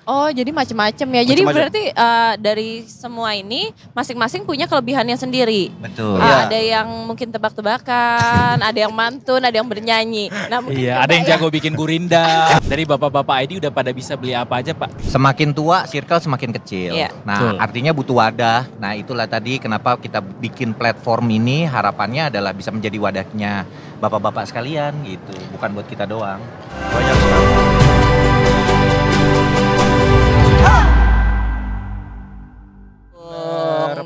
Oh, jadi macam-macam ya. Jadi berarti dari semua ini masing-masing punya kelebihannya sendiri. Betul. Ada yang mungkin tebak-tebakan, ada yang mantun, ada yang bernyanyi. Nah, Iya, ada yang jago bikin gurinda. Dari bapak-bapak ID udah pada bisa beli apa aja, Pak? Semakin tua, circle semakin kecil. Iya. Nah, Betul. artinya butuh wadah. Nah, itulah tadi kenapa kita bikin platform ini. Harapannya adalah bisa menjadi wadahnya bapak-bapak sekalian gitu. Bukan buat kita doang. Banyak sekali.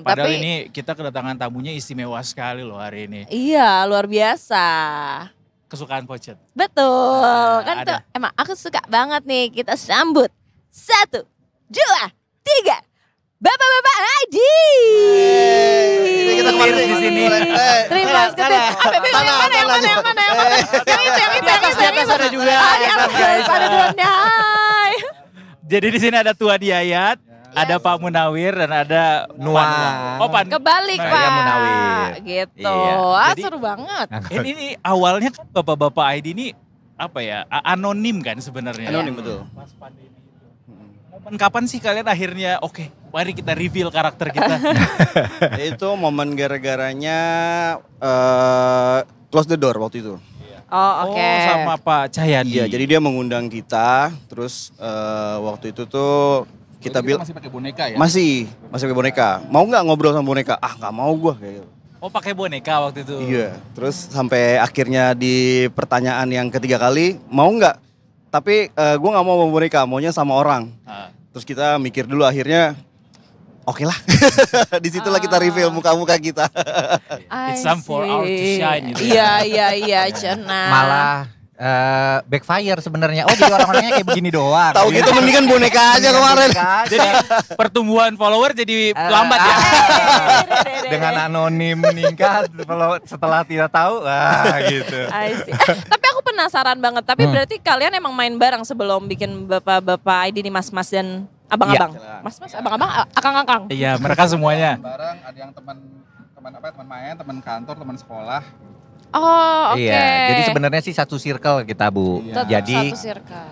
Padahal tapi- ini kita kedatangan tamunya istimewa sekali loh hari ini. Iya, luar biasa. Kesukaan Pocet. Betul. Kan ada. tuh emang aku suka banget nih. Kita sambut. 1, 2, 3. Bapak-bapak ID. Ini kita kemarin di sini. Terima kasih. Apa yang mana? Yang mana? Yang mana? Yang itu. Di atas ada juga. Di atas ada duanya. Hai. Jadi di sini ada Tua Diayat, ada Pak Munawir dan ada Nuan. Pan. Kebalik, Nah, Pak. iya, Munawir. Gitu. Iya. Ah, Jadi- seru banget. Ini awalnya kan bapak-bapak ID ini apa ya, anonim kan sebenarnya. Anonim, betul. Pas pandemi itu. Momen kapan sih kalian akhirnya oke, mari kita reveal karakter kita. Itu momen gara-garanya close the door waktu itu. Oh, oke. Oh, sama Pak Cahyadi. Iya, jadi dia mengundang kita, terus waktu itu tuh kita bilang masih pakai boneka ya? masih pakai boneka. Mau nggak ngobrol sama boneka? Ah, nggak mau gua kayak gitu. Oh, pakai boneka waktu itu. Iya, terus sampai akhirnya di pertanyaan yang ketiga kali, mau nggak? Tapi gue nggak mau sama boneka, maunya sama orang. Ah. Terus kita mikir dulu, akhirnya oke lah. Disitulah kita reveal muka-muka kita. It's time for our to shine gitu. Iya, Cena. Malah backfire sebenarnya. Oh, jadi orang-orangnya kayak begini doang. Tahu gitu mendingan boneka aja kemarin. Jadi pertumbuhan follower jadi lambat ya. Dengan anonim meningkat kalau setelah tidak tahu, gitu. I see. Tapi aku penasaran banget. Tapi berarti kalian emang main bareng sebelum bikin bapak-bapak ID nih, mas-mas dan abang-abang. Mas-mas, abang-abang, akang-akang. Iya, mereka semuanya. Bareng ada yang teman main, teman kantor, teman sekolah. Oh, oke. Iya, jadi sebenarnya sih satu circle kita, Bu. Iya. Jadi Satu circle.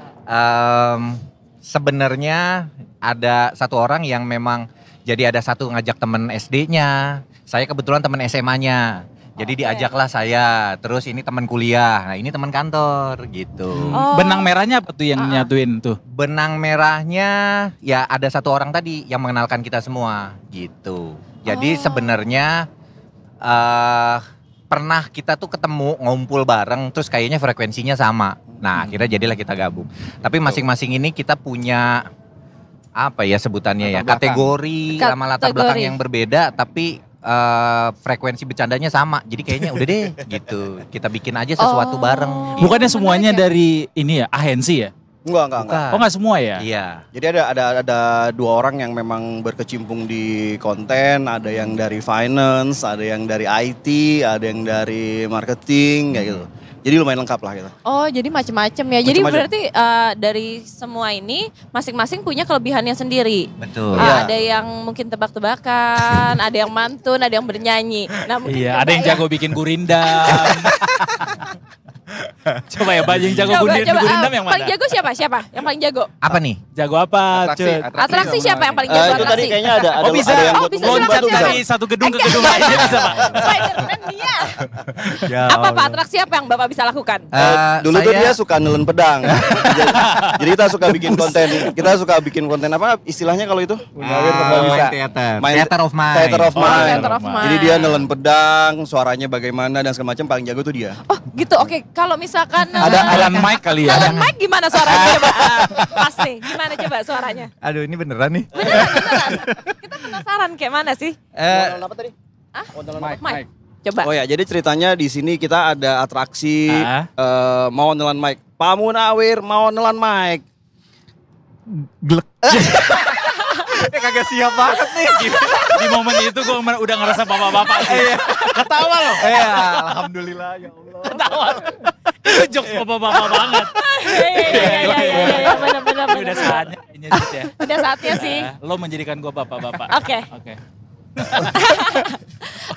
sebenarnya ada satu orang yang memang jadi ada satu ngajak temen SD-nya. Saya kebetulan temen SMA-nya. Jadi Oke. diajaklah saya. Terus ini teman kuliah. Nah, ini teman kantor gitu. Oh. Benang merahnya apa tuh yang nyatuin tuh? Benang merahnya ya ada satu orang tadi yang mengenalkan kita semua gitu. Jadi Oh. sebenarnya pernah kita tuh ketemu ngumpul bareng terus kayaknya frekuensinya sama. Nah, akhirnya jadilah kita gabung. Tapi masing-masing ini kita punya apa ya sebutannya ya, Latar belakang. kategori sama latar belakang Kategori. yang berbeda tapi frekuensi bercandanya sama. Jadi kayaknya udah deh gitu. Kita bikin aja sesuatu Oh. bareng. Bukannya semuanya menarik ya? dari ini ya, agensi ya? Enggak. Bukan. Oh, nggak semua ya? Iya. Jadi ada dua orang yang memang berkecimpung di konten, ada yang dari finance, ada yang dari IT, ada yang dari marketing kayak gitu. Jadi lumayan lengkap lah gitu. Oh, jadi macam-macam ya. Jadi Macam-macam. berarti dari semua ini masing-masing punya kelebihannya sendiri. Betul. Iya. Ada yang mungkin tebak-tebakan, ada yang mantun, ada yang bernyanyi. Nah, mungkin Iya, coba ada yang ya. jago bikin gurindam. Coba ya, Pak, yang jago gurindam yang Paling mana? jago siapa? Yang paling jago? Apa nih? Jago apa? Atraksi, Cut? Atraksi sama siapa yang paling Eh, jago itu tadi atraksi? kayaknya ada Oh, bisa. ada yang Oh, buat bisa, buat silakan, batu bisa. Dari satu gedung ke gedung lainnya bisa, Pak. Spiderman dia. Ya Apa Pak atraksi apa yang Bapak bisa lakukan? Dulu tuh dia suka nelen pedang. Jadi kita suka bikin konten apa istilahnya kalau itu? main teater. Theater of Mind. Theater of Oh, Mind. Theater of Mind. Jadi dia nelen pedang, suaranya bagaimana dan segala macam, paling jago tuh dia. Oh gitu, oke. Kalau misalkan Ada Alan Mike kali ya? Alan Mike gimana suaranya coba? Pasti, gimana coba suaranya? Aduh, ini beneran nih. Beneran. Kita penasaran kayak mana sih? Apa tadi? Mike. Coba. Oh ya, jadi ceritanya di sini kita ada atraksi mau nelan mic. Pak Munawir mau nelan mic. Glek. Kagak siap banget nih. Di momen itu gue udah ngerasa bapak-bapak sih. Ketawa loh. Iya, alhamdulillah ya Allah. Ketawa. Itu jokes bapak-bapak banget. Iya, benar. Ini udah saatnya ini Cut, ya. Udah saatnya sih. Lo menjadikan gue bapak-bapak. Oke. Oke.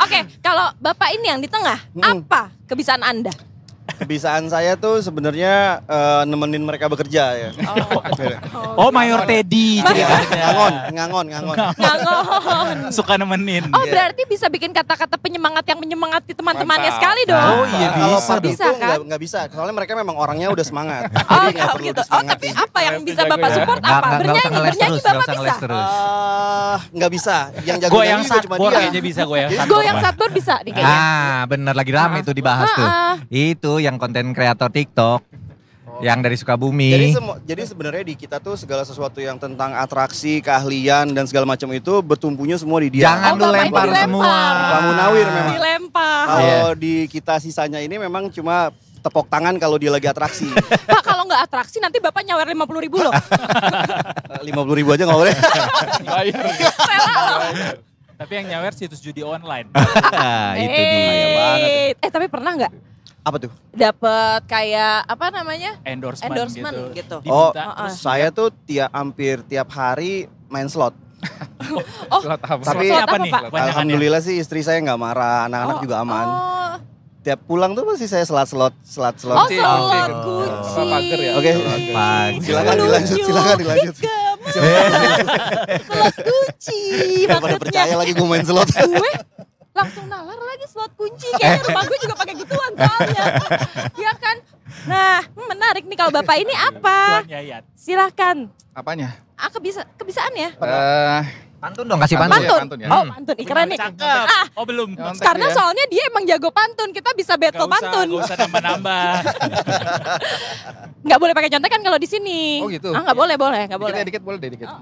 Oke, kalau Bapak ini yang di tengah, apa kebiasaan Anda? Kebiasaan saya tuh sebenarnya nemenin mereka bekerja ya. Oh, Mayor Teddy ceritanya. Ngangon. Ngangon. Suka nemenin. Oh berarti bisa bikin kata-kata penyemangat yang menyemangati teman-temannya sekali dong. Oh iya Kalau bisa. part Bisa, itu kan? nggak bisa, soalnya mereka memang orangnya udah semangat. Oh Jadi nggak perlu gitu. Oh disemangati. tapi apa yang bisa Bapak support apa? Bernyanyi Bapak bisa. Nggak bisa. Yang jago Gue yang nyanyi juga cuma satbor dia. kayaknya bisa gue yang Gue yang satbor bisa nih kayaknya. Bener lagi rame tuh dibahas tuh. Itu yang konten kreator TikTok. Yang dari Sukabumi. Jadi sebenarnya di kita tuh segala sesuatu yang tentang atraksi, keahlian dan segala macam itu bertumpunya semua di dia. Jangan lu Bapak itu lempar dilempar. semua. Pak Munawir memang. Dilempar. Kalau di kita sisanya ini memang cuma tepok tangan kalau dia lagi atraksi. Pak kalau nggak atraksi nanti Bapak nyawer 50.000 loh. 50.000 aja nggak boleh. Rela loh. Tapi yang nyawer situs judi online. Itu dia. Tapi pernah nggak Apa tuh? dapet kayak apa namanya? Endorsement gitu. Oh, Diminta. saya tuh hampir tiap hari main slot. Oh, Tapi slot apa apa, nih? Pak? Kebanyakannya? alhamdulillah sih istri saya nggak marah, anak-anak juga aman. Oh, Tiap pulang tuh pasti saya slot. oh slot Oh. kunci. Oke. Pagi. Silakan dilanjut. Slot kunci Pada maksudnya. percaya lagi gue main slot. Gue langsung nalar lagi slot kunci. Kayaknya rumah gue juga pakai gituan soalnya. Ya kan? Nah, menarik nih kalau Bapak ini apa? Tuan Yayat. Silahkan. Apanya? Kebiasaan ya? Pantun dong, kasih Pantun. pantun. Pantun ya. Oh, pantun. Keren nih. Cakep. Ah, Oh belum. Nyontek karena ya. soalnya dia emang jago pantun. Kita bisa battle pantun. Gak usah nambah-nambah. Nggak boleh pakai contekan kalau di sini. Oh, gitu. Nggak boleh, nggak boleh. Dikit boleh deh, dikit.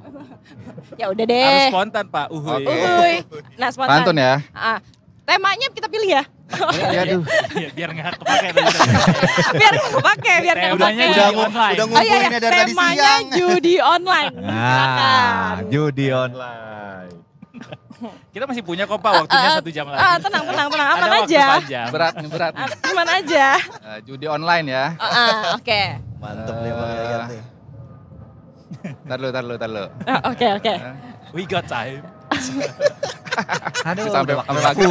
Ya udah Harus deh. spontan Pak. Uhuy. Oke. Uhuy. Nah, spontan. Pantun ya. Temanya kita pilih ya. Aduh. Biar nggak kepake tadi. Biar nggak kepake, biar nggak Temanya kepake. judi online. Udah Oh iya, ngumpulin dari tadi temanya siang. judi online. Silakan. Judi online. Kita masih punya kok Pak, waktunya 1 jam lagi. Tenang, aman Ada waktu aja. panjang. Berat nih, berat. Aman aja. Judi online ya. Oke. Mantep nih Bang Yayat nih. Tar lu. Oke. We got time. Aduh, Sampai udah sampai pagi.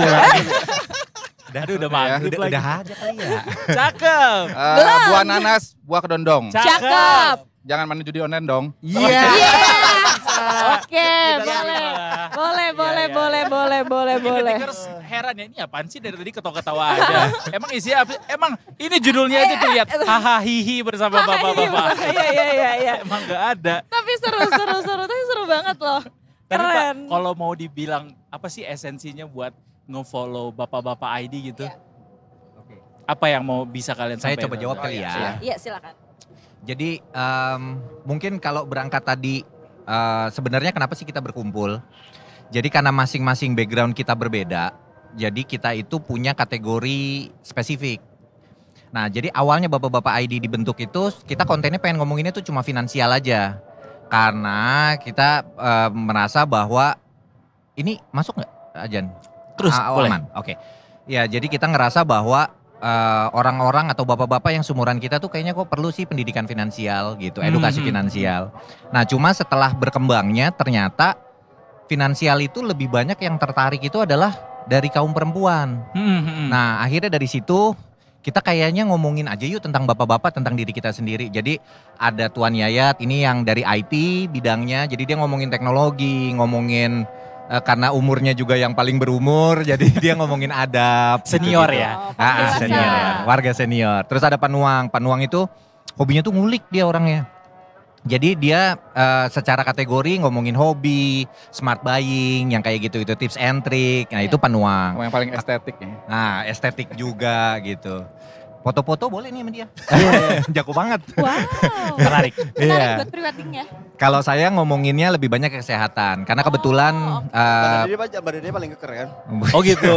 Udah maghrib lagi. Udah aja kali ya. Cakep. Buah nanas, buah kedondong. Cakep. Jangan main judi online dong. Iya. Oke, Tidak boleh. Tikers heran ya, ini apaan sih dari tadi ketawa-ketawa aja. Emang isinya apa? Emang ini judulnya aja tuh lihat. Haha hihi bersama bapak-bapak. Iya. Emang gak ada. Tapi seru. Tapi seru banget loh. Tapi Pak, Keren. kalau mau dibilang apa sih esensinya buat nge-follow bapak-bapak ID gitu? Apa yang mau bisa kalian Saya sampaikan? coba jawab kali ya. Iya, silakan. Jadi mungkin kalau berangkat tadi sebenarnya kenapa sih kita berkumpul? Jadi karena masing-masing background kita berbeda, jadi kita itu punya kategori spesifik. Nah jadi awalnya Bapak-Bapak ID dibentuk itu kita kontennya pengen ngomonginnya tuh cuma finansial aja. Karena kita merasa bahwa ini masuk nggak Ajan? Terus, boleh. Aman. Oke. Ya jadi kita ngerasa bahwa orang-orang atau bapak-bapak yang seumuran kita tuh kayaknya kok perlu sih pendidikan finansial gitu, edukasi finansial. Nah cuma setelah berkembangnya ternyata finansial itu lebih banyak yang tertarik itu adalah dari kaum perempuan. Nah akhirnya dari situ kita kayaknya ngomongin aja yuk tentang bapak-bapak, tentang diri kita sendiri. Jadi ada Tuan Yayat ini yang dari IT bidangnya, jadi dia ngomongin teknologi, ngomongin karena umurnya juga yang paling berumur, jadi dia ngomongin adab. Senior gitu-gitu. ya? Dewasa. Senior ya, warga senior. Terus ada Panuang itu hobinya tuh ngulik dia orangnya. Jadi dia secara kategori ngomongin hobi, smart buying, yang kayak gitu itu tips and trick. Nah itu Panuang. Yang paling estetik ya. Nah estetik juga gitu. Foto-foto boleh nih sama dia. Jago banget. Wow. Menarik. Menarik buat pre-weddingnya. Kalau saya ngomonginnya lebih banyak kesehatan. Karena kebetulan Badan dia paling keker kan? Oh gitu.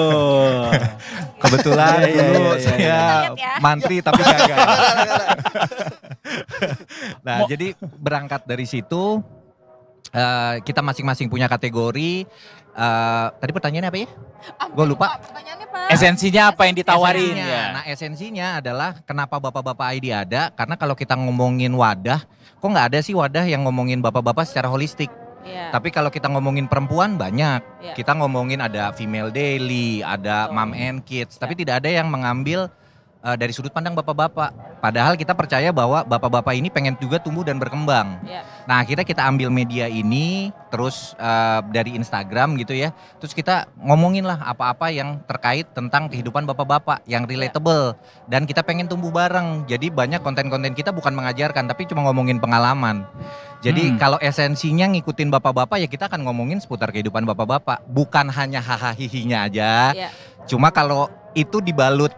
kebetulan dulu iya. saya Lihat ya. mantri tapi gagal. Nah jadi berangkat dari situ kita masing-masing punya kategori. Tadi pertanyaannya apa ya? Gue lupa. Pertanyaannya Pak. Esensinya apa yang ditawarin Esensinya. ya? Nah esensinya adalah kenapa bapak-bapak ID ada. Karena kalau kita ngomongin wadah, kok nggak ada sih wadah yang ngomongin bapak-bapak secara holistik. Iya. Tapi kalau kita ngomongin perempuan banyak. Iya. Kita ngomongin ada female daily, ada mom and kids. Tapi tidak ada yang mengambil dari sudut pandang bapak-bapak. Padahal kita percaya bahwa bapak-bapak ini pengen juga tumbuh dan berkembang. Ya. Nah akhirnya kita ambil media ini terus dari Instagram gitu ya. Terus kita ngomongin lah apa-apa yang terkait tentang kehidupan bapak-bapak yang relatable. Dan kita pengen tumbuh bareng. Jadi banyak konten-konten kita bukan mengajarkan tapi cuma ngomongin pengalaman. Jadi kalau esensinya ngikutin bapak-bapak ya kita akan ngomongin seputar kehidupan bapak-bapak. Bukan hanya hahaha hihinya aja. Ya. Cuma kalau itu dibalut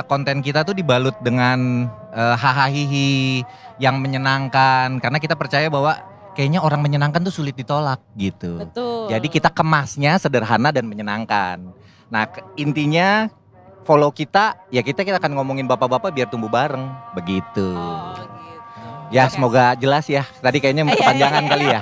konten kita tuh dibalut dengan hahaha hihi yang menyenangkan karena kita percaya bahwa kayaknya orang menyenangkan tuh sulit ditolak gitu. Betul. Jadi kita kemasnya sederhana dan menyenangkan. Nah intinya follow kita ya kita akan ngomongin bapak-bapak biar tumbuh bareng begitu. Oh, gitu. Ya Oke. semoga jelas ya. Tadi kayaknya kepanjangan kali ya.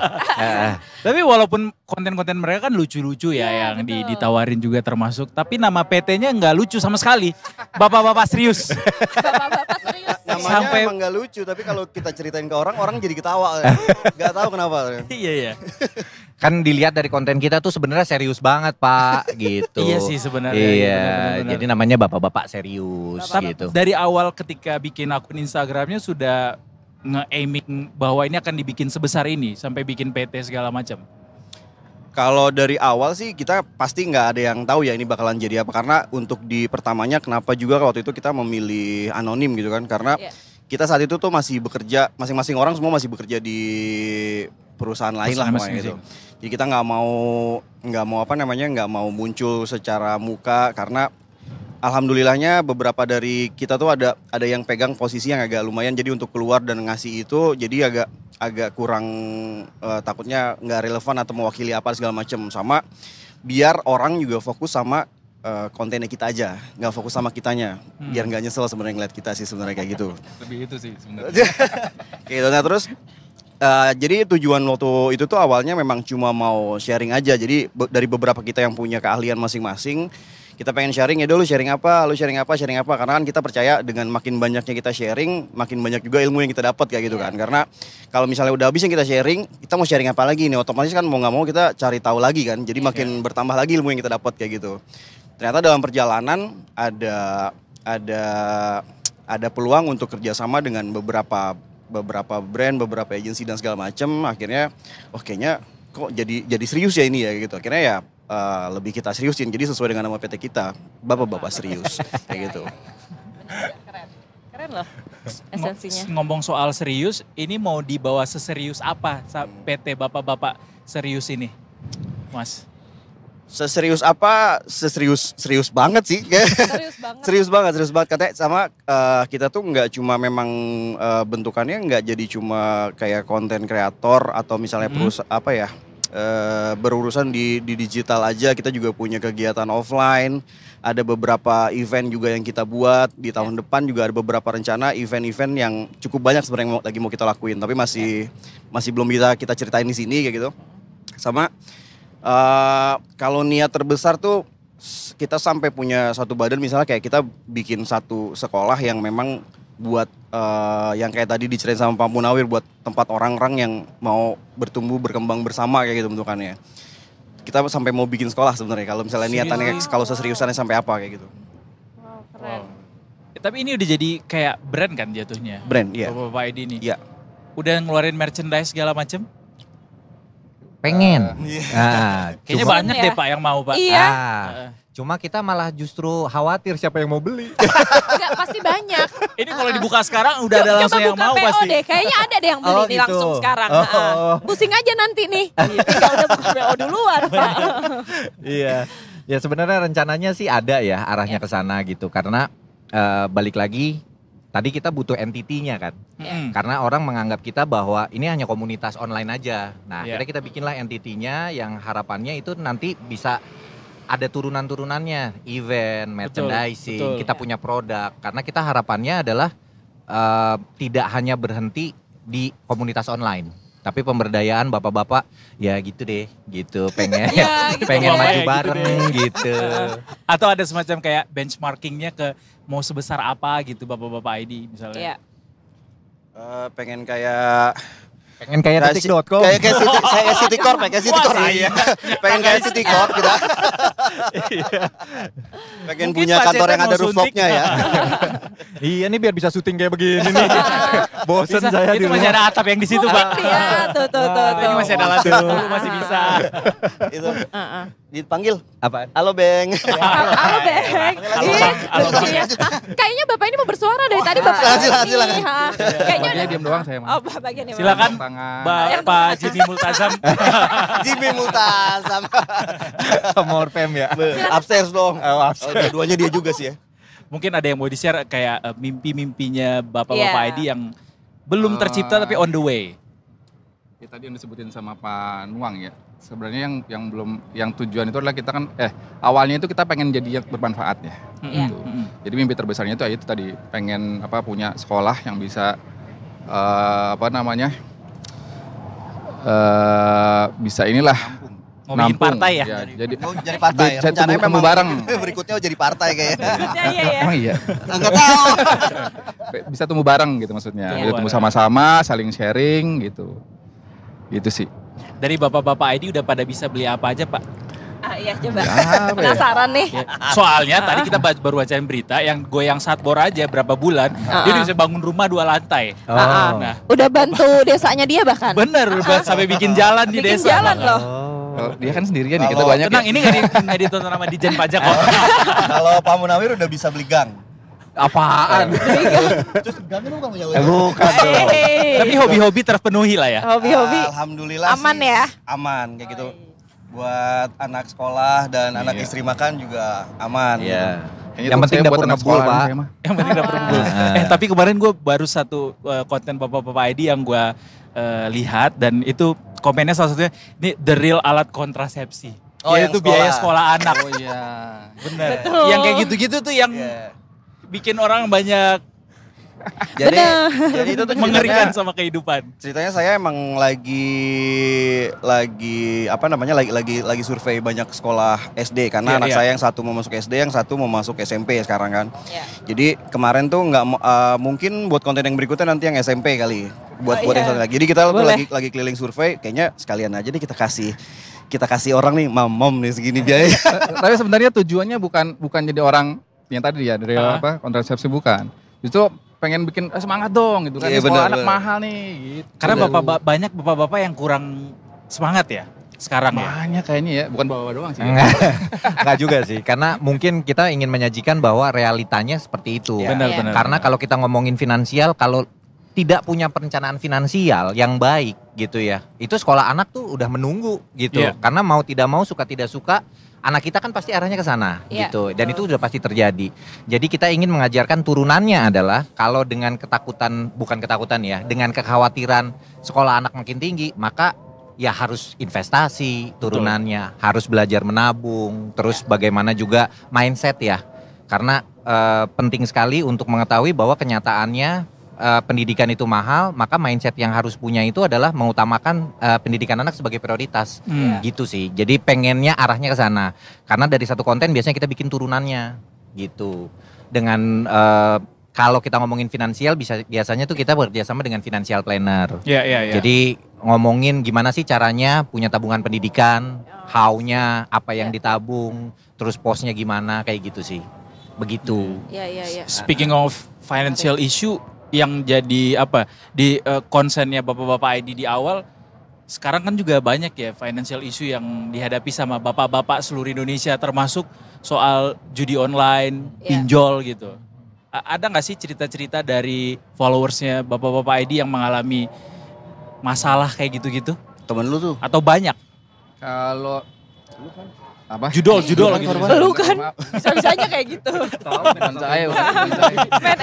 Tapi walaupun konten-konten mereka kan lucu-lucu ya yang betul. ditawarin juga termasuk. Tapi nama PT-nya nggak lucu sama sekali. Bapak-bapak serius. Bapak-bapak serius. Namanya Sampai- emang gak lucu, tapi kalau kita ceritain ke orang jadi ketawa. Gak tahu kenapa. Iya ya. Kan dilihat dari konten kita tuh sebenarnya serius banget Pak gitu. Iya sih sebenarnya. Iya, benar-benar. jadi namanya bapak-bapak serius Tapi gitu. dari awal ketika bikin akun Instagramnya sudah nge-aiming bahwa ini akan dibikin sebesar ini sampai bikin PT segala macam. Kalau dari awal sih kita pasti nggak ada yang tahu ya ini bakalan jadi apa. Karena untuk di pertamanya kenapa juga waktu itu kita memilih anonim gitu kan. Karena Iya. kita saat itu tuh masih bekerja, masing-masing orang semua masih bekerja di perusahaan lain lah Perusahaan pokoknya gitu. masing-masing. Jadi kita nggak mau muncul secara muka karena alhamdulillahnya beberapa dari kita tuh ada yang pegang posisi yang agak lumayan, jadi untuk keluar dan ngasih itu jadi agak kurang takutnya nggak relevan atau mewakili apa segala macam, sama biar orang juga fokus sama kontennya kita aja, nggak fokus sama kitanya, biar nggak nyesel sebenarnya ngeliat kita sih sebenarnya kayak gitu. Lebih itu sih sebenarnya. Kayak gitu. Nah terus jadi tujuan waktu itu tuh awalnya memang cuma mau sharing aja. Jadi dari beberapa kita yang punya keahlian masing-masing, kita pengen sharing ya dulu sharing apa, karena kan kita percaya dengan makin banyaknya kita sharing, makin banyak juga ilmu yang kita dapat kayak gitu kan. Karena kalau misalnya udah habis yang kita sharing, kita mau sharing apa lagi nih, otomatis kan mau nggak mau kita cari tahu lagi kan. Jadi makin bertambah lagi ilmu yang kita dapat kayak gitu. Ternyata dalam perjalanan ada peluang untuk kerjasama dengan beberapa brand, beberapa agensi dan segala macam. Akhirnya, kayaknya kok jadi serius ya ini ya gitu. Akhirnya ya lebih kita seriusin. Jadi sesuai dengan nama PT kita, bapak-bapak serius kayak gitu. Keren loh esensinya. Ngomong soal serius, ini mau dibawa seserius apa PT bapak-bapak serius ini, Mas? Seserius apa? Serius banget sih. Serius banget. Serius banget. Katanya sama kita tuh nggak cuma memang bentukannya nggak jadi cuma kayak konten kreator atau misalnya berurusan di digital aja. Kita juga punya kegiatan offline. Ada beberapa event juga yang kita buat di tahun depan, juga ada beberapa rencana event-event yang cukup banyak sebenarnya lagi mau kita lakuin, tapi masih belum bisa kita ceritain di sini kayak gitu. Sama kalau niat terbesar tuh kita sampai punya satu badan, misalnya kayak kita bikin satu sekolah yang memang buat yang kayak tadi diceritain sama Pak Munawir, buat tempat orang-orang yang mau bertumbuh berkembang bersama kayak gitu bentukannya. Kita sampai mau bikin sekolah sebenarnya kalau misalnya niatannya, kalau seseriusannya sampai apa kayak gitu. Wow, keren. Tapi ini udah jadi kayak brand kan jatuhnya? Brand, iya. Bapak-bapak ID ini? Iya. Udah ngeluarin merchandise segala macam? Pengen. Kayaknya cuma- banyak ya. deh Pak yang mau Pak. Iya. Cuma kita malah justru khawatir siapa yang mau beli. Enggak, pasti banyak. Ini kalau dibuka sekarang udah ada langsung Coba yang buka mau PO pasti. deh, kayaknya ada deh yang beli Oh, nih gitu. langsung sekarang. Oh. Pusing aja nanti nih. Tinggal udah buka PO duluan, Pak. Iya. Ya sebenarnya rencananya sih ada ya arahnya ke sana gitu. Karena balik lagi tadi kita butuh entity-nya kan. Mm-mm. Karena orang menganggap kita bahwa ini hanya komunitas online aja. Nah, Iya. akhirnya kita bikinlah entity-nya yang harapannya itu nanti bisa ada turunan-turunannya, event, merchandising, betul. kita punya produk. Karena kita harapannya adalah tidak hanya berhenti di komunitas online, tapi pemberdayaan bapak-bapak ya gitu deh, gitu pengen Ya, gitu pengen deh. maju Gitu bareng gitu. Atau ada semacam kayak benchmarkingnya ke mau sebesar apa gitu bapak-bapak ID misalnya. Iya. Pengen kayak Detik.com. kayak City Corp, kayak City Corp. Pengen kayak City Corp kita. Pengen Mungkin punya Pak kantor Cete yang ada mau suntik. rooftopnya ya. Iya nih biar bisa syuting kayak begini nih. Bosen Bisa, saya di itu masih rumah. ada atap yang di situ, Pak. Iya, tuh. Ini masih ada lantai 10, masih bisa. Itu Heeh. dipanggil. Apaan? Halo Beng. Halo, Beng. Halo, Bang. Iya. Kayaknya Bapak ini mau bersuara dari tadi Bapak. silakan. Ha. Kayaknya Dia diem doang saya mah. Oh, bagian ini. Silakan Tangan. Bapak Jimmy Multazam. Jimmy Multazam. More fam ya. Upstairs dong. Oh, upstairs. Dua-duanya dia juga sih ya. Mungkin ada yang mau di-share kayak mimpi-mimpinya Bapak-bapak Iya. ID yang belum tercipta tapi on the way. Ya, tadi yang disebutin sama Pak Nuang ya. Sebenarnya yang tujuan itu adalah kita kan awalnya itu kita pengen jadi yang bermanfaat ya. Iya. Gitu. Jadi mimpi terbesarnya itu tadi pengen punya sekolah yang bisa bisa inilah Mau bikin partai ya? Jadi Mau jadi partai. Jadi Rencananya temu memang bareng. berikutnya jadi partai kayaknya. Iya. Emang iya. Enggak tahu. Bisa tumbuh bareng gitu maksudnya. Iya. Bisa tumbuh sama-sama, saling sharing gitu. Gitu sih. Dari Bapak-bapak ID udah pada bisa beli apa aja, Pak? Iya, coba. Ya, apa ya? Penasaran nih. Ya, soalnya tadi kita baru bacain berita yang goyang satbor aja berapa bulan, dia udah bisa bangun rumah 2 lantai. Oh. Nah, Udah bantu desanya dia bahkan. bener, sampai bikin jalan di Bikin desa. jalan loh. Kalau dia kan sendirian nih, kita Kalau- banyak Tenang, ya. ini nggak ditonton sama Dijen Pajak kok. Kalau Pak Munawir udah bisa beli gang. Apaan? Terus gangnya lu kan punya Bukan dong. Tapi hobi-hobi terpenuhi lah ya. Hobi-hobi. Alhamdulillah Aman sih, ya? Aman kayak gitu. Buat anak sekolah dan anak Iya. istri makan juga aman. Iya. Kayaknya Yang tuh penting saya buat dapur anak ngebul, sekolah Pak. saya mah. Yang penting dapur ngebul. Tapi kemarin gue baru satu konten Bapak-bapak ID yang gue lihat dan itu komennya salah satunya ini the real alat kontrasepsi. Oh, yang Yaitu sekolah. biaya sekolah anak. Oh iya. Bener. Betul. Yang kayak gitu-gitu tuh yang Iya. bikin orang banyak Jadi itu tuh mengerikan ceritanya, sama kehidupan. ceritanya saya emang lagi survei banyak sekolah SD karena Iya, anak iya. saya yang satu mau masuk SD, yang satu mau masuk SMP sekarang kan. Iya. Jadi kemarin tuh mungkin buat konten yang berikutnya nanti yang SMP kali. Buat Oh, yang iya. satu lagi. Jadi kita tuh Boleh. lagi keliling survei, kayaknya sekalian aja nih kita kasih orang nih mom nih segini biaya. Tapi sebenarnya tujuannya bukan jadi orang yang tadi ya dari kontrasepsi bukan. Justru pengen bikin semangat dong gitu kan. Iya, Ini sekolah benar, anak benar. mahal nih gitu. Karena banyak bapak-bapak yang kurang semangat ya sekarang ya. Banyak kayaknya ya, bukan bawa doang sih. Enggak juga sih, karena mungkin kita ingin menyajikan bahwa realitanya seperti itu. Benar-benar. Karena kalau kita ngomongin finansial, kalau tidak punya perencanaan finansial yang baik gitu ya, itu sekolah anak tuh udah menunggu gitu. Iya. Karena mau tidak mau, suka tidak suka, anak kita kan pasti arahnya ke sana Iya, gitu. Dan betul. itu udah pasti terjadi. Jadi kita ingin mengajarkan turunannya adalah kalau dengan bukan ketakutan ya, dengan kekhawatiran sekolah anak makin tinggi, maka ya harus investasi turunannya, harus belajar menabung, terus bagaimana juga mindset ya. Karena penting sekali untuk mengetahui bahwa kenyataannya pendidikan itu mahal, maka mindset yang harus punya itu adalah mengutamakan pendidikan anak sebagai prioritas. Gitu sih. Jadi pengennya arahnya ke sana. Karena dari satu konten biasanya kita bikin turunannya gitu. Dengan kalau kita ngomongin finansial biasanya tuh kita bekerjasama dengan financial planner. Iya. Jadi ngomongin gimana sih caranya punya tabungan pendidikan, how-nya, apa yang ditabung, terus posnya gimana, kayak gitu sih. Begitu. Iya. Speaking of financial issue yang jadi di concernnya bapak-bapak ID di awal, sekarang kan juga banyak ya financial issue yang dihadapi sama bapak-bapak seluruh Indonesia, termasuk soal judi online, pinjol gitu. Ada nggak sih cerita-cerita dari followersnya bapak-bapak ID yang mengalami masalah kayak gitu-gitu? Temen lu tuh. Atau banyak? Kalau apa? Judol gitu. Lu kan bisa-bisanya kayak gitu. Bukan saya, bukan saya. Men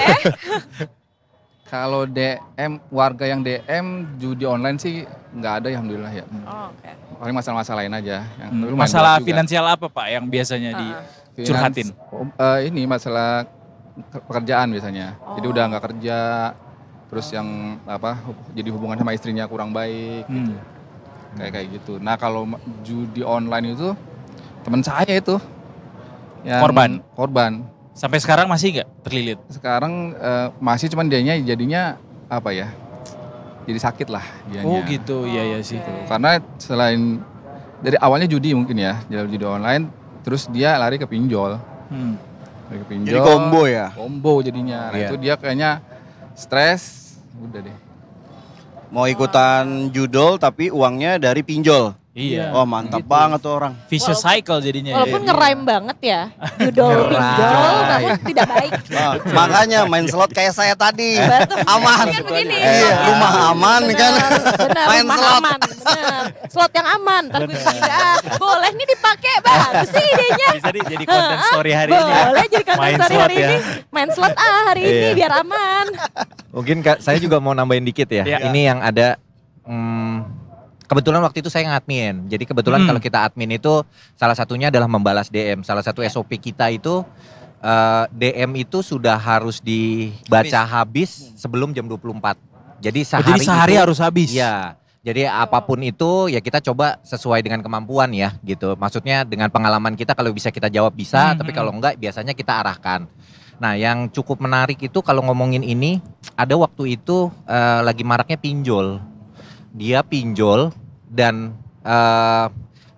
Kalau DM, warga yang DM judi online sih nggak ada ya alhamdulillah ya. Oh, oke. Paling masalah-masalah lain aja. Yang lumayan Masalah berat juga. finansial apa Pak yang biasanya dicurhatin? Ini masalah pekerjaan biasanya. Jadi udah nggak kerja, terus yang jadi hubungan sama istrinya kurang baik, gitu. kayak gitu. Nah kalau judi online itu teman saya itu yang korban. Sampai sekarang masih nggak terlilit? Sekarang masih, cuman dianya jadinya jadi sakit lah dianya. Oh gitu, iya sih. Karena selain dari awalnya judi mungkin ya, judi online, terus dia lari ke pinjol. Lagi pinjol. Jadi combo ya? Combo jadinya. Nah Iya. itu dia kayaknya stres, udah deh. Mau ikutan judol tapi uangnya dari pinjol. Iya. Oh mantap banget tuh orang. Vicious cycle jadinya. Walaupun ngerime banget ya. Judol pinjol namun tidak baik. Nah, makanya main slot kayak saya tadi. Betul. Aman. Kan begini. Iya, rumah aman kan. Benar, Main rumah slot. aman. Benar. Slot yang aman. Tapi tidak. Boleh nih dipakai, bagus sih idenya. Bisa jadi konten story hari ini. ya. Boleh jadi konten Main story slot hari ya. ini. Main slot hari ini Iya. biar aman. Mungkin saya juga mau nambahin dikit ya. Iya. Ini yang ada kebetulan waktu itu saya ngadmin. Jadi kebetulan kalau kita admin itu salah satunya adalah membalas DM. Salah satu SOP kita itu DM itu sudah harus dibaca habis sebelum jam 24. Jadi Sehari itu, harus habis. Iya. Jadi apapun itu ya kita coba sesuai dengan kemampuan ya gitu. Maksudnya dengan pengalaman kita kalau bisa kita jawab bisa, tapi kalau enggak biasanya kita arahkan. Nah yang cukup menarik itu kalau ngomongin ini, ada waktu itu lagi maraknya pinjol. Dia pinjol dan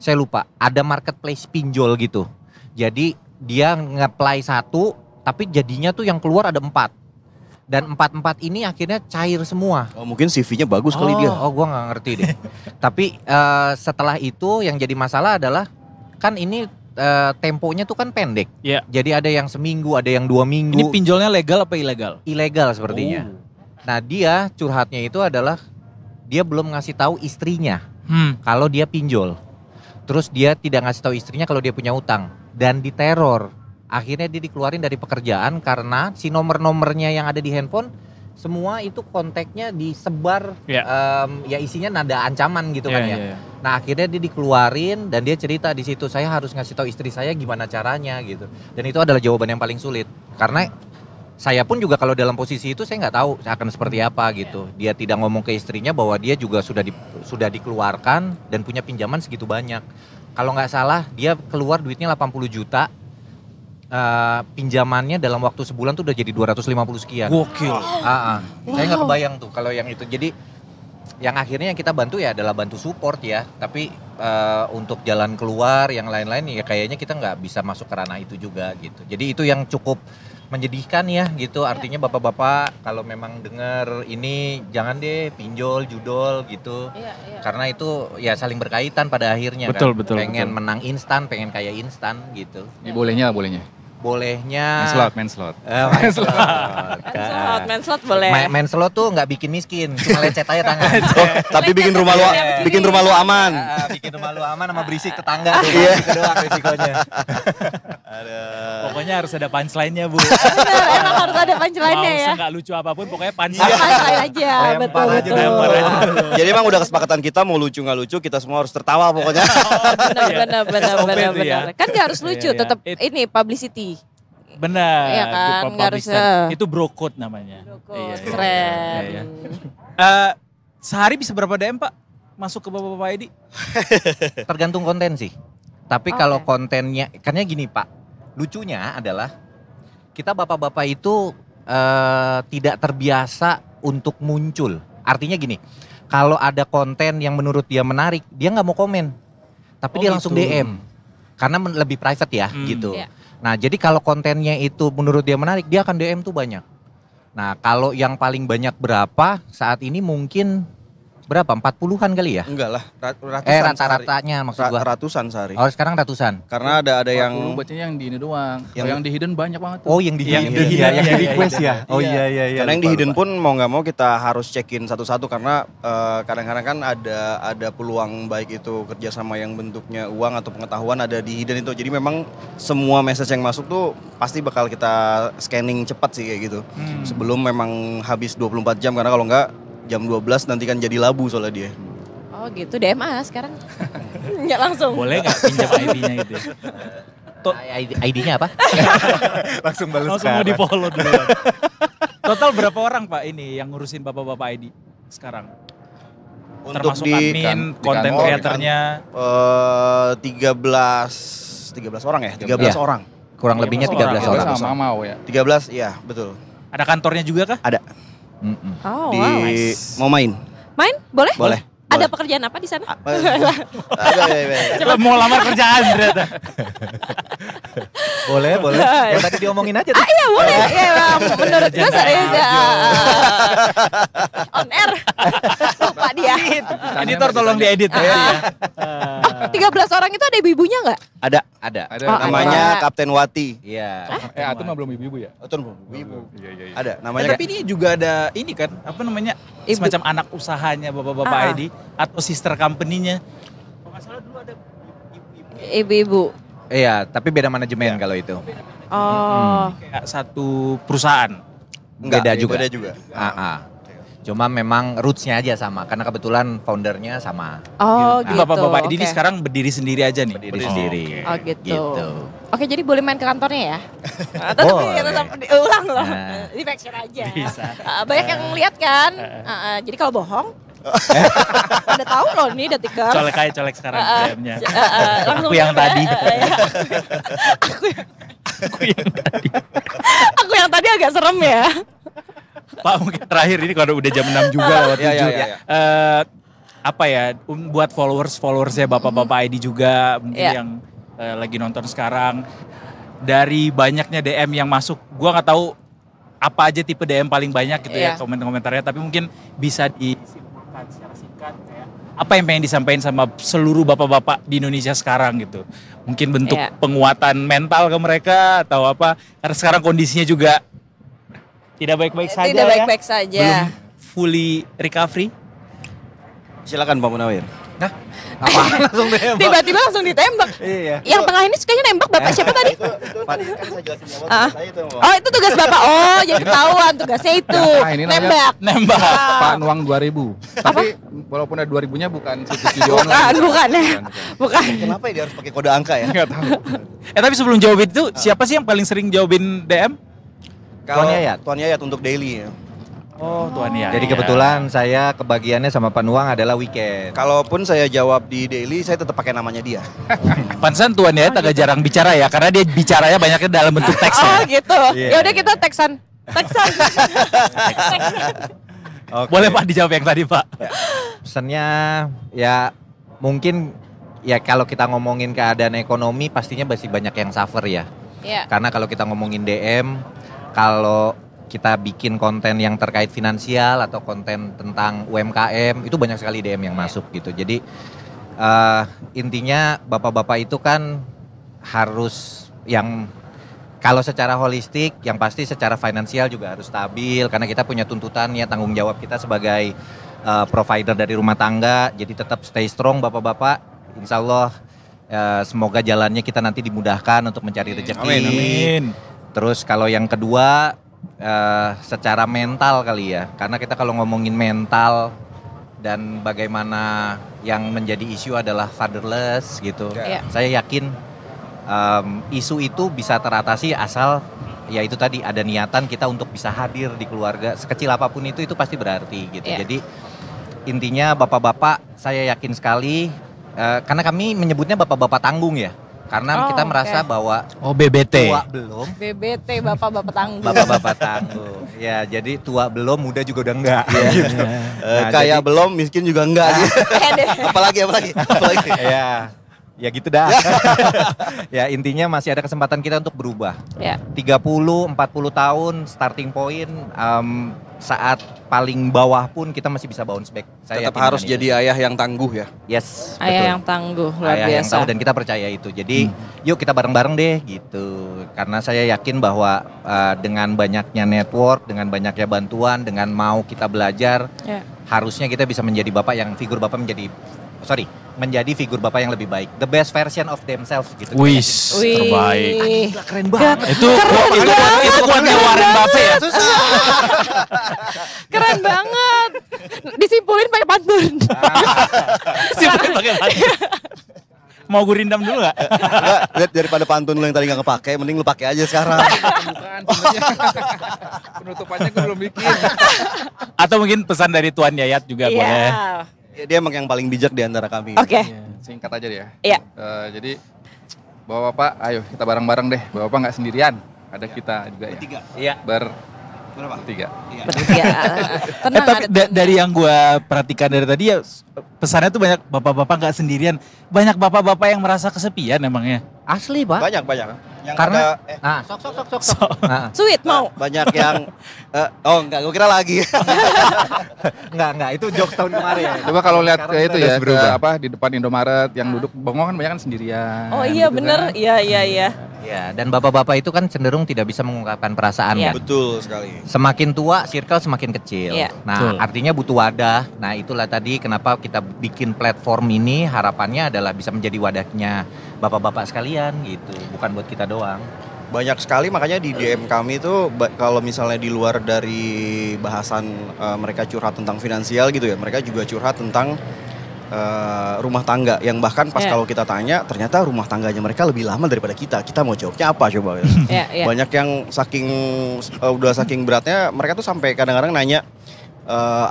saya lupa ada marketplace pinjol gitu. Jadi dia nge-apply 1 tapi jadinya tuh yang keluar ada 4. Dan 4 ini akhirnya cair semua. Oh mungkin CV-nya bagus kali dia. Oh gua nggak ngerti deh. Tapi setelah itu yang jadi masalah adalah kan ini temponya tuh kan pendek. Iya. Jadi ada yang seminggu, ada yang 2 minggu. Ini pinjolnya legal apa ilegal? Ilegal sepertinya. Nah dia curhatnya itu adalah dia belum ngasih tahu istrinya kalau dia pinjol. Terus dia tidak ngasih tahu istrinya kalau dia punya utang dan diteror. Akhirnya dia dikeluarin dari pekerjaan karena si nomor-nomornya yang ada di handphone semua itu kontaknya disebar ya isinya nada ancaman gitu kan ya. Nah akhirnya dia dikeluarin dan dia cerita di situ saya harus ngasih tahu istri saya gimana caranya gitu. Dan itu adalah jawaban yang paling sulit karena saya pun juga kalau dalam posisi itu saya nggak tahu akan seperti apa gitu. Dia tidak ngomong ke istrinya bahwa dia juga sudah dikeluarkan dan punya pinjaman segitu banyak. Kalau nggak salah dia keluar duitnya 80 juta. Pinjamannya dalam waktu sebulan tuh udah jadi 250 sekian. Gokil. Saya nggak kebayang tuh kalau yang itu. Jadi yang akhirnya yang kita bantu ya adalah bantu support ya. Tapi untuk jalan keluar yang lain-lain ya kayaknya kita nggak bisa masuk ke ranah itu juga gitu. Jadi itu yang cukup menyedihkan ya gitu. Artinya bapak-bapak kalau memang dengar ini jangan deh pinjol, judol gitu. Karena itu ya saling berkaitan pada akhirnya Betul, kan. betul, Pengen betul. menang instan, pengen kaya instan gitu. Ini bolehnya. Bolehnya Main slot. main slot. Main slot boleh. Main slot tuh nggak bikin miskin, cuma lecet aja tangan. Tapi bikin rumah lu aman. Bikin rumah lu aman sama berisik tetangga tuh. Itu doang risikonya. Pokoknya harus ada punchline-nya, Bu. Benar, emang harus ada punchline-nya Mau ya. nggak lucu apapun pokoknya punchline. Punchline aja, Lempar aja, betul. lempar aja. Jadi emang udah kesepakatan kita mau lucu nggak lucu kita semua harus tertawa pokoknya. SOP tuh ya. Kan gak harus lucu, Iya, iya. tetap ini publicity. Benar. Iya kan, itu nggak harus, publistan. Itu bro code namanya. Keren. Iya. Sehari bisa berapa DM, Pak? Masuk ke Bapak-Bapak ID? Tergantung konten sih. Tapi Oke. kalau kontennya, karena gini Pak, lucunya adalah kita bapak-bapak itu tidak terbiasa untuk muncul. Artinya gini, kalau ada konten yang menurut dia menarik, dia nggak mau komen, tapi dia langsung gitu. DM, karena lebih private ya gitu. Iya. Nah jadi kalau kontennya itu menurut dia menarik, dia akan DM tuh banyak. Nah kalau yang paling banyak berapa saat ini mungkin berapa? 40-an kali ya? Enggak lah, ratusan Rata-ratanya maksud gua. ratusan sehari. Oh sekarang ratusan. Karena ada yang Dulu bacanya yang di ini doang. Yang- Yang di hidden banyak banget tuh. Oh yang di Yang hidden di ya, hidden, yang iya, di iya, request iya. ya. Oh iya iya iya. karena yang di lupa, hidden lupa. pun mau nggak mau kita harus cekin satu-satu karena kadang-kadang kan ada peluang baik itu kerjasama yang bentuknya uang atau pengetahuan ada di hidden itu. Jadi memang semua message yang masuk tuh pasti bakal kita scanning cepat sih kayak gitu. Sebelum memang habis 24 jam karena kalau nggak jam 12 nanti kan jadi labu soalnya dia. Oh gitu, DMA sekarang. Nggak langsung. Boleh nggak pinjam ID-nya gitu? ID-nya apa? Langsung balas Langsung mau di-follow dulu. Total berapa orang, Pak, ini yang ngurusin Bapak-Bapak ID sekarang? Termasuk admin, konten kantor, kreatornya. 13 orang ya? 13 Iya. orang. Kurang lebihnya 13 13 orang. Sama mau ya. 13 iya betul. Ada kantornya juga kah? Ada Mm-mm. Oh di wow. mau main. Main? Boleh? Boleh. Ada boleh. pekerjaan apa di sana? Aduh, Mau lamar kerjaan ternyata. Boleh. Yang tadi diomongin aja tuh. Iya boleh. Iya Bang, menurut gue serius ya. On air. Lupa dia. Editor tolong diedit ya. 13 orang itu ada ibu-ibunya nggak? Ada. Oh, Namanya ada. Kapten Wati. Iya. Atun mah belum ibu-ibu ya? Ibu. Iya. Ada Ya, namanya. tapi ini juga ada ini kan, apa namanya, Ibu. semacam anak usahanya bapak-bapak ID atau sister company-nya. Kalau nggak salah dulu ada Ibu-ibu. Iya, tapi beda manajemen kalau itu. Oh. kayak satu perusahaan. Beda juga. Beda juga. Cuma memang roots-nya aja sama, karena kebetulan foundernya sama. Oh Jadi gitu. bapak-bapak ID ini Oke. sekarang berdiri sendiri aja nih. Berdiri sendiri. Oh gitu. Gitu. Oke, jadi boleh main ke kantornya ya? Tetap Boleh. diulang loh. Nah. Di faction aja. Bisa. Banyak yang lihat kan. Jadi kalau bohong, udah tahu loh nih detikers. Colek sekarang DM-nya. Langsung Aku yang DM, tadi. Aku yang tadi agak serem ya. Pak, mungkin terakhir ini kalau udah jam 6 juga lewat 7. Iya. Apa ya, buat followersnya bapak-bapak ID juga mungkin Iya. yang lagi nonton sekarang, dari banyaknya DM yang masuk, gua nggak tahu apa aja tipe DM paling banyak gitu ya Iya. komentarnya, tapi mungkin bisa disimpulkan secara singkat kayak apa yang pengen disampaikan sama seluruh bapak-bapak di Indonesia sekarang gitu. Mungkin bentuk Iya. penguatan mental ke mereka atau apa, karena sekarang kondisinya juga tidak baik-baik saja. Tidak ya. baik-baik saja. Belum fully recovery. Silakan Pak Munawir. Langsung deh, Mbak. Tiba-tiba langsung ditembak. Iya. Yang tengah ini kayaknya nembak Bapak siapa tadi? Itu kan saya jelasin di awal Ah. saya itu. Oh itu tugas Bapak. Oh jadi ketahuan tugasnya itu. Nah, ini namanya- Nembak. Nembak. Pak Nuang 2000. Tapi walaupun ada 2000-nya bukan studio online. Bukan ya. Bukan. Kenapa ya dia harus pakai kode angka ya? Enggak tahu. Tapi sebelum jawabin itu, siapa sih yang paling sering jawabin DM? Tuan Yayat. Tuan Yayat untuk daily ya. Oh, Tuan ya. Jadi kebetulan saya kebagiannya sama Pak Nuang adalah weekend. Kalaupun saya jawab di daily, saya tetap pakai namanya dia. Pantesan Tuan ya agak jarang bicara ya, karena dia bicaranya banyaknya dalam bentuk teks Oh ya. gitu. Iya, Ya udah iya. kita teksan. Teksan. Oke. Boleh Pak dijawab yang tadi Pak. Pesannya ya mungkin ya kalau kita ngomongin keadaan ekonomi pastinya masih banyak yang suffer ya. Iya. Karena kalau kita ngomongin DM, kalau kita bikin konten yang terkait finansial atau konten tentang UMKM, itu banyak sekali DM yang masuk gitu. Jadi intinya bapak-bapak itu kan harus yang kalau secara holistik, yang pasti secara finansial juga harus stabil. Karena kita punya tuntutan ya, tanggung jawab kita sebagai provider dari rumah tangga. Jadi tetap stay strong bapak-bapak. Insya Allah semoga jalannya kita nanti dimudahkan untuk mencari rezeki. Amin. Terus kalau yang kedua secara mental kali ya, karena kita kalau ngomongin mental dan bagaimana yang menjadi isu adalah fatherless gitu. Iya. Saya yakin isu itu bisa teratasi asal ya itu tadi ada niatan kita untuk bisa hadir di keluarga sekecil apapun itu pasti berarti gitu. Iya. Jadi intinya bapak-bapak saya yakin sekali karena kami menyebutnya bapak-bapak tanggung ya. Karena Oh, kita merasa oke. bahwa Oh, BBT. tua belum, BBT Bapak-bapak tangguh. bapak-bapak tangguh. Ya, jadi tua belum, muda juga udah enggak. Gitu. Nah, Kaya jadi- belum, miskin juga enggak. apalagi. Ya gitu dah. Ya intinya masih ada kesempatan kita untuk berubah. Ya. 30, 40 tahun starting point saat paling bawah pun kita masih bisa bounce back. Saya Tetap yakin harus dengan jadi ayah yang tangguh ya. itu. Yes, Ayah betul. yang tangguh luar Ayah yang biasa. tahu dan kita percaya itu. Jadi yuk kita bareng-bareng deh gitu. Karena saya yakin bahwa dengan banyaknya network, dengan banyaknya bantuan, dengan mau kita belajar, Ya. harusnya kita bisa menjadi bapak yang figur bapak menjadi figur bapak yang lebih baik. The best version of themselves gitu. Wis, terbaik. Gila, keren banget. Itu kuatnya Warren Buffett ya. Keren banget. Disimpulin pakai pantun. Simpulin pakai pantun. Mau gue rindam dulu gak? Enggak, lihat daripada pantun lu yang tadi gak kepake, mending lu pakai aja sekarang. Bukan sebenarnya. Penutupannya gue belum bikin. Atau mungkin pesan dari Tuan Yayat juga boleh. Iya. Dia emang yang paling bijak di antara kami. Oke. Singkat aja deh ya. Iya. Jadi bapak-bapak, ayo kita bareng-bareng deh. Bapak-bapak nggak sendirian, ada kita juga ya. Tiga. Iya. Bertiga. Bertiga. Tenang Tapi ada dari yang gue perhatikan dari tadi ya, pesannya tuh banyak bapak-bapak nggak sendirian. Banyak bapak-bapak yang merasa kesepian emangnya. Asli, Pak. Banyak. Yang Karena ada, sok. Nah, Sweet mau. banyak yang enggak, gue kira lagi. enggak, itu jokes tahun kemarin ya. Coba kalau lihat Sekarang ke itu udah ya, ke berubah. apa di depan Indomaret yang duduk bengong kan banyak kan sendirian. Oh iya gitu bener, kan. iya. Ya, dan bapak-bapak itu kan cenderung tidak bisa mengungkapkan perasaan Iya. kan. Betul sekali. Semakin tua, circle semakin kecil. Iya. Nah, Betul. artinya butuh wadah. Nah, itulah tadi kenapa kita bikin platform ini, harapannya adalah bisa menjadi wadahnya bapak-bapak sekalian gitu, bukan buat kita doang. Banyak sekali, makanya di DM kami itu kalau misalnya di luar dari bahasan mereka curhat tentang finansial gitu ya, mereka juga curhat tentang rumah tangga yang bahkan pas Iya. kalau kita tanya ternyata rumah tangganya mereka lebih lama daripada kita. Kita mau jawabnya apa coba? Iya. Banyak yang udah saking beratnya mereka tuh sampai kadang-kadang nanya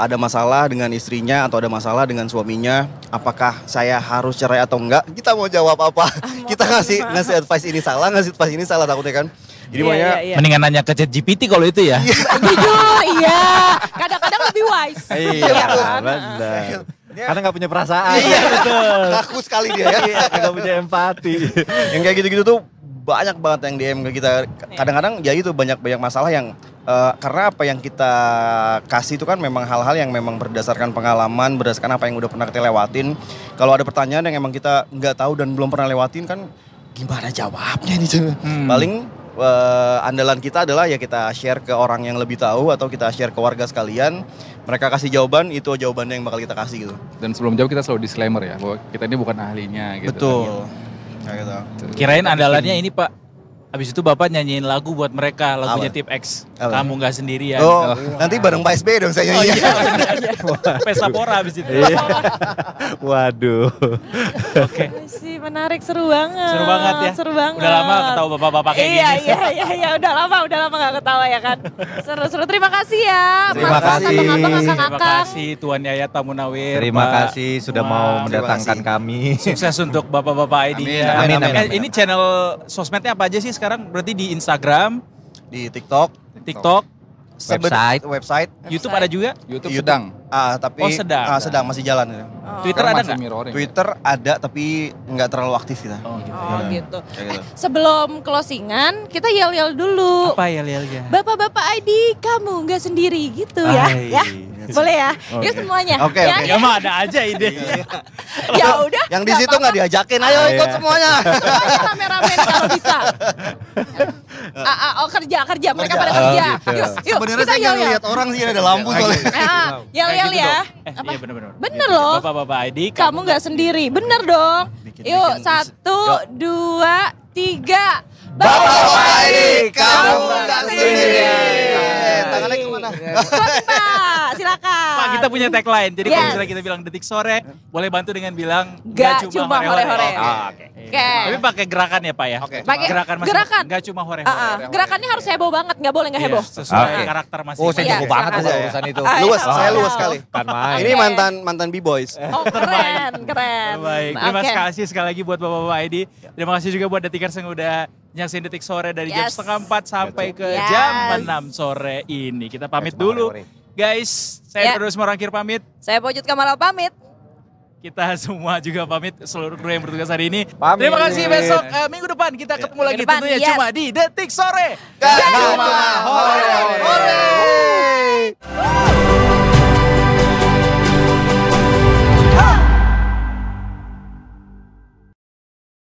ada masalah dengan istrinya atau ada masalah dengan suaminya, apakah saya harus cerai atau enggak? Kita mau jawab apa? Kita ngasih advice ini salah, ngasih advice ini salah takutnya kan. Jadi makanya Iya. Mendingan nanya ke ChatGPT kalau itu ya. Jujur, iya. Kadang-kadang lebih wise. Iya, kan? benar. Karena nggak punya perasaan. iya betul. Kaku sekali dia ya. Iya, nggak punya empati. Yang kayak gitu-gitu tuh banyak banget yang DM ke kita. Kadang-kadang ya itu banyak masalah yang karena apa yang kita kasih itu kan memang hal-hal yang memang berdasarkan pengalaman, berdasarkan apa yang udah pernah kita lewatin. Kalau ada pertanyaan yang emang kita nggak tahu dan belum pernah lewatin kan gimana jawabnya nih? Paling andalan kita adalah ya kita share ke orang yang lebih tahu atau kita share ke warga sekalian. Mereka kasih jawaban, itu jawabannya yang bakal kita kasih gitu. Dan sebelum jawab kita selalu disclaimer ya, bahwa kita ini bukan ahlinya gitu. Betul. Kayak gitu. Kirain andalannya ini Pak. Habis itu Bapak nyanyiin lagu buat mereka, lagunya Apa? Tip X. Apa? Kamu nggak sendirian. Oh, nanti bareng Pak SB dong saya Oh nyanyi. iya. Pesta Pora habis itu. Waduh. Oke. Sih menarik, seru banget. Seru banget ya. Seru banget. Udah lama ketawa bapak-bapak kayak Iya, gini. iya, udah lama gak ketawa ya kan. Seru. Terima kasih ya. Terima Mas, kasih. abang-abang, Terima akang-akang. kasih Tuan Yayat Pak Munawir. Terima Pak kasih sudah Umar. mau Terima mendatangkan kasih. kami. Sukses untuk bapak-bapak ID-nya. Amin, amin. Ini channel sosmednya apa aja sih sekarang? Berarti di Instagram, Di TikTok, TikTok, website, YouTube ada juga? YouTube YouTube. sedang. tapi Oh, sedang. sedang masih jalan. Oh. Twitter Sekarang ada masih nggak? mirroring. Twitter ada tapi nggak terlalu aktif kita. Oh gitu. Oh gitu. Kayak gitu. Sebelum closingan, kita yel-yel dulu. Apa ya Lialnya? Bapak-bapak ID, kamu nggak sendiri gitu ya. Ya. Boleh ya? Yuk semuanya. Oke, ya, oke. Ya mah ada aja ide. ya udah. Yang di situ nggak diajakin, ayo ikut semuanya. Semuanya rame-rame kalau bisa. Kerja. Mereka pada kerja. Yuk, Sebenarnya kita saya nggak yel-yel. lihat orang sih ada lampu soalnya. Yel-yel ya. Iya benar-benar. Bener loh. Bapak-bapak ID. Kamu nggak sendiri. Bener dong. Yuk, bikin. 1, 2, 3. Bapak ini kamu nggak sendiri. Tangannya kemana? Pak, silakan. Pak, kita punya tagline. Jadi kalau Yes. misalnya kita bilang detik sore, boleh bantu dengan bilang Nggak cuma hore-hore. Oke. Oke. Tapi pakai gerakan ya Pak ya. Oke. Pakai Gerakan masing-masing. gerakan. Nggak cuma hore-hore. Gerakannya harus heboh banget, nggak boleh nggak Iya, heboh. sesuai Oke. karakter Oh, saya masing-masing. Iya, jago banget silakan. sama urusan itu. Ah, Luas, iya, saya iya. luas sekali. Kan main. Ini mantan B-boys. Oh keren. Baik, terima Oke. kasih sekali lagi buat Bapak-Bapak ID. Terima kasih juga buat Detikers yang udah nyaksiin Detik Sore dari jam Yes. setengah 4 sampai ke Yes. jam 6 sore ini. Kita pamit dulu. Guys, saya Ya. terus Morangkir pamit. Saya Pojut Kamaral pamit. Kita semua juga pamit, seluruh kru yang bertugas hari ini. Pamit. Terima kasih, besok minggu depan kita ketemu lagi depan, tentunya yes. cuma di Detik Sore. Gak cuma hore-hore.